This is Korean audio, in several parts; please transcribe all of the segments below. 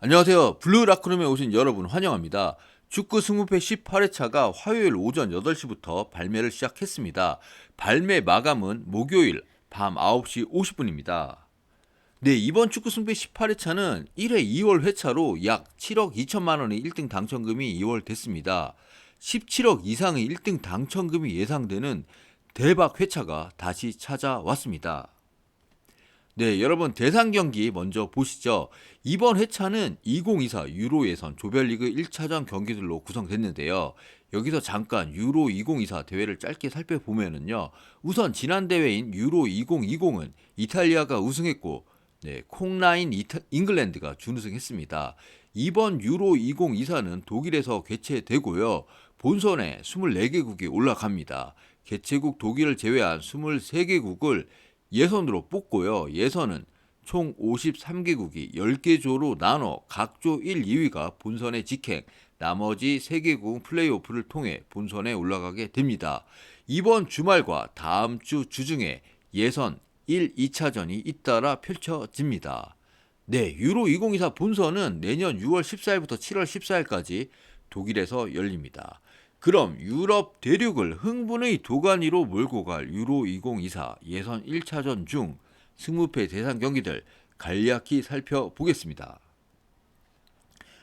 안녕하세요. 블루라크룸에 오신 여러분 환영합니다. 축구 승무패 18회차가 화요일 오전 8시부터 발매를 시작했습니다. 발매 마감은 목요일 밤 9시 50분입니다. 네, 이번 축구 승패 18회차는 1회 2월 회차로 약 7억 2천만 원의 1등 당첨금이 2월 됐습니다. 17억 이상의 1등 당첨금이 예상되는 대박 회차가 다시 찾아왔습니다. 네, 여러분 대상 경기 먼저 보시죠. 이번 회차는 2024 유로 예선 조별리그 1차전 경기들로 구성됐는데요. 여기서 잠깐 유로 2024 대회를 짧게 살펴보면은요. 우선 지난 대회인 유로 2020은 이탈리아가 우승했고, 네, 콩라인 잉글랜드가 준우승했습니다. 이번 유로 2024는 독일에서 개최되고요. 본선에 24개국이 올라갑니다. 개최국 독일을 제외한 23개국을 예선으로 뽑고요. 예선은 총 53개국이 10개 조로 나눠 각 조 1, 2위가 본선에 직행, 나머지 3개국은 플레이오프를 통해 본선에 올라가게 됩니다. 이번 주말과 다음 주 주중에 예선 1, 2차전이 잇따라 펼쳐집니다. 네, 유로 2024 본선은 내년 6월 14일부터 7월 14일까지 독일에서 열립니다. 그럼 유럽 대륙을 흥분의 도가니로 몰고 갈 유로 2024 예선 1차전 중 승무패 대상 경기들 간략히 살펴보겠습니다.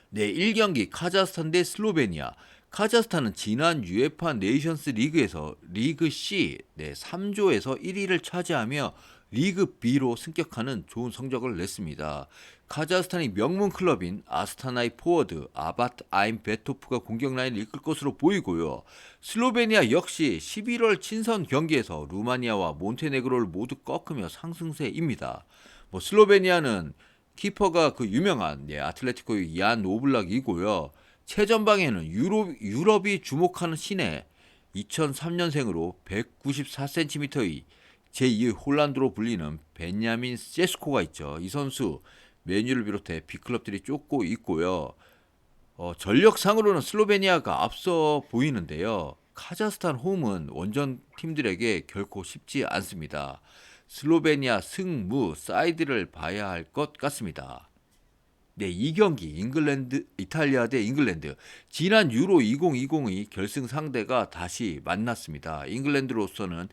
네, 1경기 카자흐스탄 대 슬로베니아. 카자흐스탄은 지난 UEFA 네이션스 리그에서 리그 C 3조에서 1위를 차지하며 리그 B로 승격하는 좋은 성적을 냈습니다. 카자흐스탄의 명문 클럽인 아스타나의 포워드 아바트 아임베토프가 공격 라인을 이끌 것으로 보이고요. 슬로베니아 역시 11월 친선 경기에서 루마니아와 몬테네그로를 모두 꺾으며 상승세입니다. 슬로베니아는 키퍼가 그 유명한 아틀레티코의 얀 오블락이고요. 최전방에는 유럽이 주목하는 신예 2003년생으로 194cm의 제2의 홀란드로 불리는 벤야민 세스코가 있죠. 이 선수 메뉴를 비롯해 B클럽들이 쫓고 있고요. 전력상으로는 슬로베니아가 앞서 보이는데요. 카자흐스탄 홈은 원정 팀들에게 결코 쉽지 않습니다. 슬로베니아 승무 사이드를 봐야 할 것 같습니다. 네, 이 경기 이탈리아 대 잉글랜드. 지난 유로 2020의 결승 상대가 다시 만났습니다. 잉글랜드로서는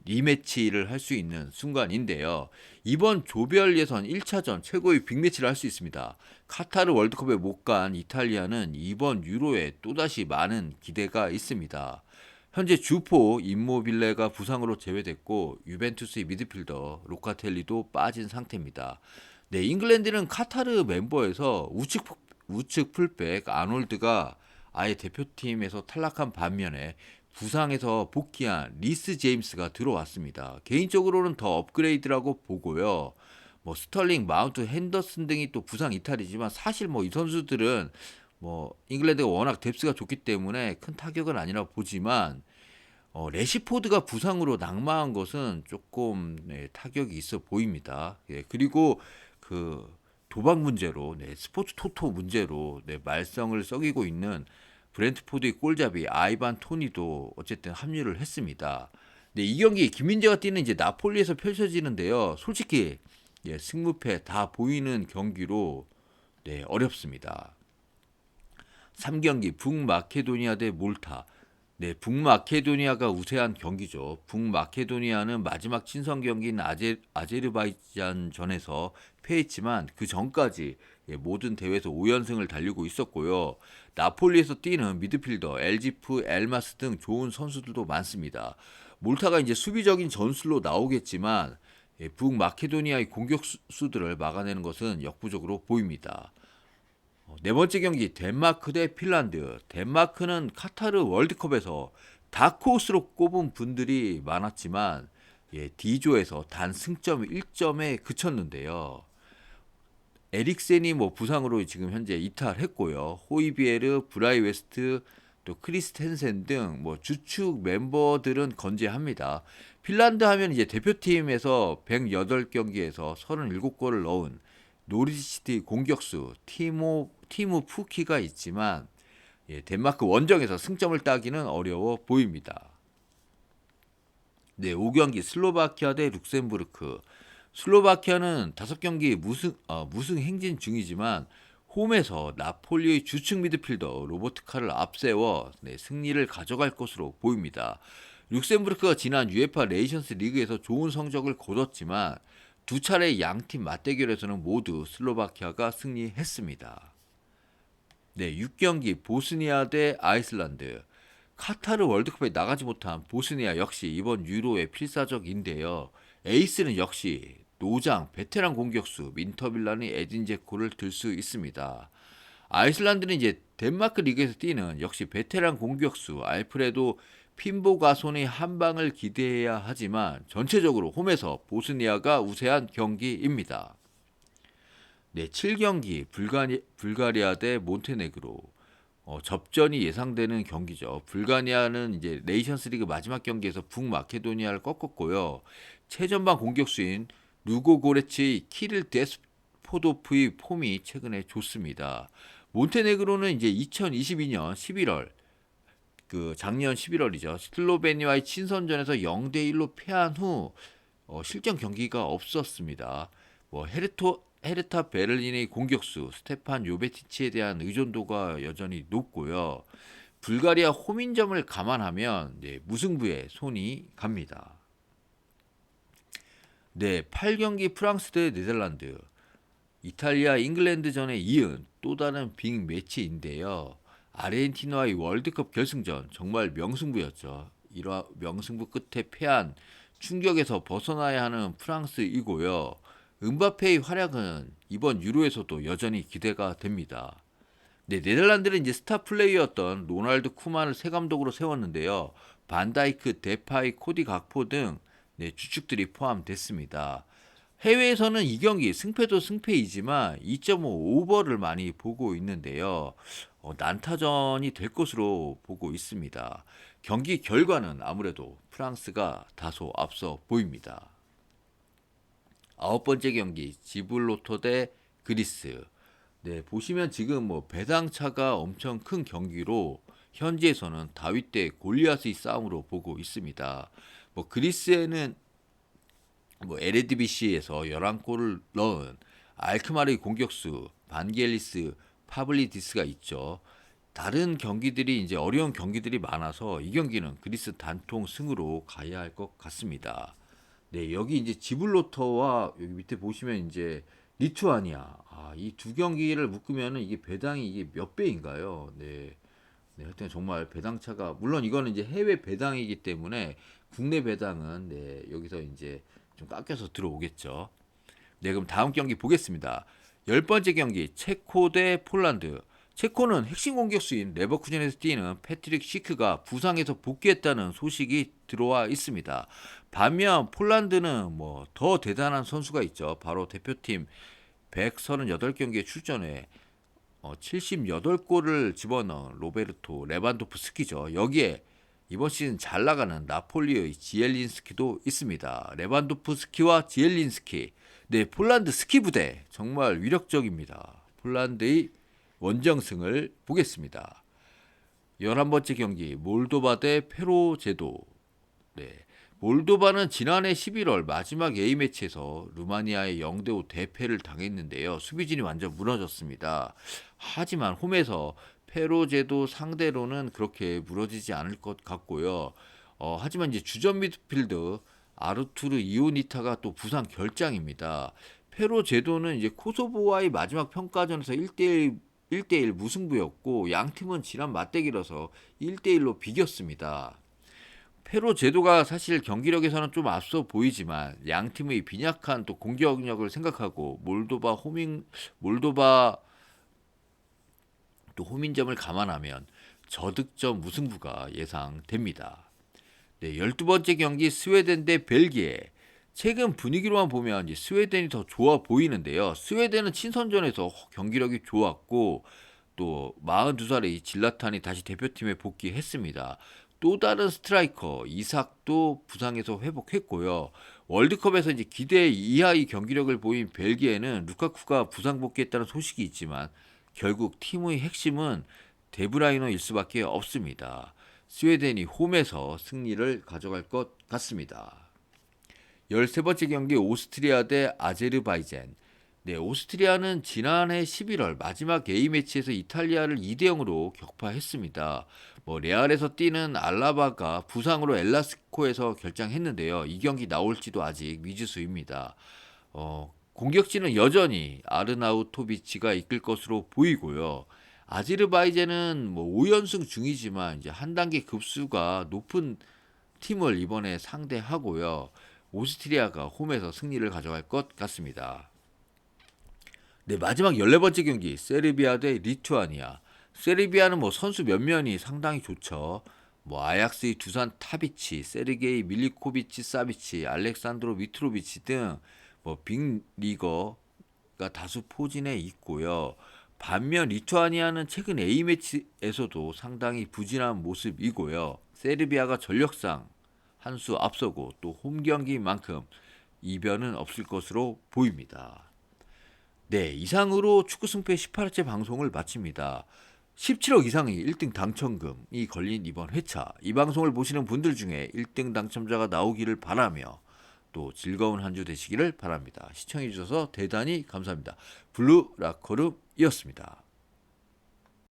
리매치를 할 수 있는 순간인데요. 이번 조별 예선 1차전 최고의 빅매치를 할 수 있습니다. 카타르 월드컵에 못 간 이탈리아는 이번 유로에 또다시 많은 기대가 있습니다. 현재 주포 임모빌레가 부상으로 제외됐고 유벤투스의 미드필더 로카텔리도 빠진 상태입니다. 네, 잉글랜드는 카타르 멤버에서 우측 풀백 아놀드가 아예 대표팀에서 탈락한 반면에 부상에서 복귀한 리스 제임스가 들어왔습니다. 개인적으로는 더 업그레이드라고 보고요. 스털링, 마운트, 핸더슨 등이 또 부상 이탈이지만 사실 이 선수들은 잉글랜드가 워낙 뎁스가 좋기 때문에 큰 타격은 아니라고 보지만 레시포드가 부상으로 낙마한 것은 조금 타격이 있어 보입니다. 그리고 그 도박 문제로 스포츠 토토 문제로 말썽을 썩이고 있는 브렌트포드의 골잡이 아이반 토니도 어쨌든 합류를 했습니다. 이 경기 김민재가 뛰는 이제 나폴리에서 펼쳐지는데요. 솔직히 승무패 다 보이는 경기로 어렵습니다. 3경기 북마케도니아 대 몰타. 네, 북마케도니아가 우세한 경기죠. 북마케도니아는 마지막 친선 경기인 아제르바이잔전에서 패했지만 그 전까지 모든 대회에서 5연승을 달리고 있었고요. 나폴리에서 뛰는 미드필더 엘지프, 엘마스 등 좋은 선수들도 많습니다. 몰타가 이제 수비적인 전술로 나오겠지만 북마케도니아의 공격수들을 막아내는 것은 역부족으로 보입니다. 네 번째 경기 덴마크 대 핀란드. 덴마크는 카타르 월드컵에서 다크호스로 꼽은 분들이 많았지만 D조에서 단 승점 1점에 그쳤는데요. 에릭센이 부상으로 지금 현재 이탈했고요. 호이비에르, 브라이웨스트, 또 크리스텐센 등 주축 멤버들은 건재합니다. 핀란드 하면 이제 대표팀에서 108경기에서 37골을 넣은 노리시티 공격수 티무 푸키가 있지만 덴마크 원정에서 승점을 따기는 어려워 보입니다. 네, 5경기 슬로바키아 대 룩셈부르크. 슬로바키아는 5경기 무승 행진 중이지만 홈에서 나폴리의 주축 미드필더 로버트카를 앞세워 승리를 가져갈 것으로 보입니다. 룩셈부르크가 지난 UEFA 네이션스 리그에서 좋은 성적을 거뒀지만 두 차례 양팀 맞대결에서는 모두 슬로바키아가 승리했습니다. 네, 6경기 보스니아 대 아이슬란드. 카타르 월드컵에 나가지 못한 보스니아 역시 이번 유로의 필사적인데요. 에이스는 역시 노장 베테랑 공격수 민터빌란이 에딘 제코를 들 수 있습니다. 아이슬란드는 이제 덴마크 리그에서 뛰는 역시 베테랑 공격수 알프레도 핀보가손의 한 방을 기대해야 하지만 전체적으로 홈에서 보스니아가 우세한 경기입니다. 네, 7경기 불가리아 대 몬테네그로. 접전이 예상되는 경기죠. 불가리아는 이제 네이션스리그 마지막 경기에서 북마케도니아를 꺾었고요. 최전방 공격수인 루고 고레츠의 키릴 데스포도프의 폼이 최근에 좋습니다. 몬테네그로는 이제 2022년 11월 작년 11월이죠. 슬로베니아의 친선전에서 0대1로 패한 후 실전 경기가 없었습니다. 헤르타 베를린의 공격수 스테판 요베티치에 대한 의존도가 여전히 높고요. 불가리아 홈인점을 감안하면 무승부에 손이 갑니다. 네, 8경기 프랑스 대 네덜란드. 이탈리아 잉글랜드전에 이은 또 다른 빅 매치인데요. 아르헨티나의 월드컵 결승전 정말 명승부였죠. 이러한 명승부 끝에 패한 충격에서 벗어나야 하는 프랑스이고요. 음바페의 활약은 이번 유로에서도 여전히 기대가 됩니다. 네, 네덜란드는 이제 스타 플레이였던 로날드 쿠만을 새 감독으로 세웠는데요. 반다이크, 데파이, 코디 각포 등 주축들이 포함됐습니다. 해외에서는 이 경기 승패도 승패이지만 2.5 오버를 많이 보고 있는데요. 난타전이 될 것으로 보고 있습니다. 경기 결과는 아무래도 프랑스가 다소 앞서 보입니다. 9번째 경기 지불로토 대 그리스. 네, 보시면 지금 배당차가 엄청 큰 경기로 현지에서는 다윗 대 골리앗의 싸움으로 보고 있습니다. 그리스에는 에레디비시에서 11골을 넣은 알크마르의 공격수 반겔리스 파블리디스가 있죠. 다른 경기들이 이제 어려운 경기들이 많아서 이 경기는 그리스 단통 승으로 가야 할 것 같습니다. 네, 여기 이제 지불로터와 여기 밑에 보시면 이제 리투아니아. 이 두 경기를 묶으면은 이게 배당이 이게 몇 배인가요? 네. 네, 하여튼 정말 배당차가 물론 이거는 이제 해외 배당이기 때문에 국내 배당은 여기서 이제 좀 깎여서 들어오겠죠. 네, 그럼 다음 경기 보겠습니다. 10번째 경기 체코 대 폴란드. 체코는 핵심 공격수인 레버쿠젠에서 뛰는 패트릭 시크가 부상에서 복귀했다는 소식이 들어와 있습니다. 반면 폴란드는 더 대단한 선수가 있죠. 바로 대표팀 138경기에 출전해 78골을 집어넣은 로베르토 레반도프스키죠. 여기에 이번 시즌 잘 나가는 나폴리의 지엘린스키도 있습니다. 레반도프스키와 지엘린스키. 네, 폴란드 스키 부대 정말 위력적입니다. 폴란드의 원정승을 보겠습니다. 11번째 경기 몰도바 대 페로제도. 네. 몰도바는 지난해 11월 마지막 A매치에서 루마니아의 0대5 대패를 당했는데요. 수비진이 완전 무너졌습니다. 하지만 홈에서 페로제도 상대로는 그렇게 무너지지 않을 것 같고요. 하지만 이제 주전 미드필더 아르투르 이오니타가 또 부상 결장입니다. 페로제도는 이제 코소보와의 마지막 평가전에서 1대1 무승부였고 양 팀은 지난 맞대결에서 1대1로 비겼습니다. 페로 제도가 사실 경기력에서는 좀 앞서 보이지만 양 팀의 빈약한 또 공격력을 생각하고 몰도바 또 홈인점을 감안하면 저득점 무승부가 예상됩니다. 네, 12번째 경기 스웨덴 대 벨기에. 최근 분위기로만 보면 스웨덴이 더 좋아 보이는데요. 스웨덴은 친선전에서 경기력이 좋았고 또 42살의 질라탄이 다시 대표팀에 복귀했습니다. 또 다른 스트라이커 이삭도 부상에서 회복했고요. 월드컵에서 이제 기대 이하의 경기력을 보인 벨기에는 루카쿠가 부상 복귀했다는 소식이 있지만 결국 팀의 핵심은 데브라이너일 수밖에 없습니다. 스웨덴이 홈에서 승리를 가져갈 것 같습니다. 13번째 경기 오스트리아 대 아제르바이잔. 네, 오스트리아는 지난해 11월 마지막 A매치에서 이탈리아를 2대 0으로 격파했습니다. 레알에서 뛰는 알라바가 부상으로 엘라스코에서 결장했는데요. 이 경기 나올지도 아직 미지수입니다. 공격진은 여전히 아르나우토비치가 이끌 것으로 보이고요. 아제르바이잔은 5연승 중이지만 이제 한 단계 급수가 높은 팀을 이번에 상대하고요. 오스트리아가 홈에서 승리를 가져갈 것 같습니다. 네, 마지막 14번째 경기 세르비아 대 리투아니아. 세르비아는 선수 면면이 상당히 좋죠. 아약스의 두산 타비치, 세르게이 밀리코비치 사비치, 알렉산드로 미트로비치 등 빅리거가 다수 포진해 있고요. 반면 리투아니아는 최근 A매치에서도 상당히 부진한 모습이고요. 세르비아가 전력상 한 수 앞서고 또 홈 경기만큼 이변은 없을 것으로 보입니다. 네, 이상으로 축구 승패 18회째 방송을 마칩니다. 17억 이상의 1등 당첨금이 걸린 이번 회차. 이 방송을 보시는 분들 중에 1등 당첨자가 나오기를 바라며 또 즐거운 한 주 되시기를 바랍니다. 시청해주셔서 대단히 감사합니다. 블루 라커룸이었습니다.